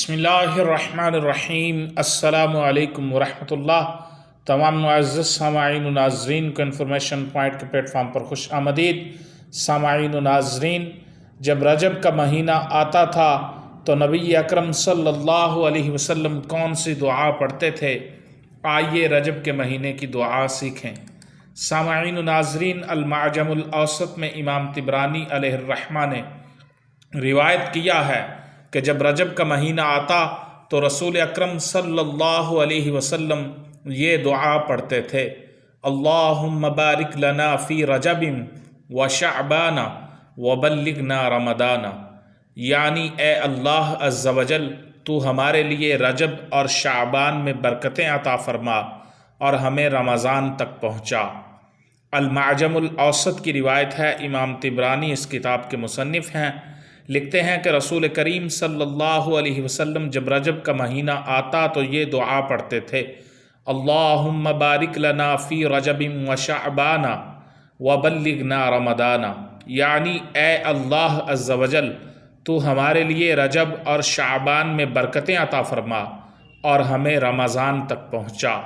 بسم اللہ الرحمن الرحیم۔ السلام علیکم ورحمۃ اللہ۔ تمام معزز سامعین و ناظرین کو انفارمیشن پوائنٹ کے پلیٹ فارم پر خوش آمدید۔ سامعین و ناظرین، جب رجب کا مہینہ آتا تھا تو نبی اکرم صلی اللہ علیہ وسلم کون سی دعا پڑھتے تھے؟ آئیے رجب کے مہینے کی دعا سیکھیں۔ سامعین و ناظرین، المعجم الاوسط میں امام طبرانی علیہ الرحمہ نے روایت کیا ہے کہ جب رجب کا مہینہ آتا تو رسول اکرم صلی اللہ علیہ وسلم یہ دعا پڑھتے تھے: اللہم بارک لنا فی رجب و شعبان و بلغنا رمضان، یعنی اے اللہ عز و جل، تو ہمارے لیے رجب اور شعبان میں برکتیں عطا فرما اور ہمیں رمضان تک پہنچا۔ المعجم الاوسط کی روایت ہے، امام طبرانی اس کتاب کے مصنف ہیں۔ لکھتے ہیں کہ رسول کریم صلی اللہ علیہ وسلم جب رجب کا مہینہ آتا تو یہ دعا پڑھتے تھے: اللہم بارک لنا فی رجب و شعبان و بلغنا رمضان، یعنی اے اللہ عز و جل، تو ہمارے لیے رجب اور شعبان میں برکتیں عطا فرما اور ہمیں رمضان تک پہنچا۔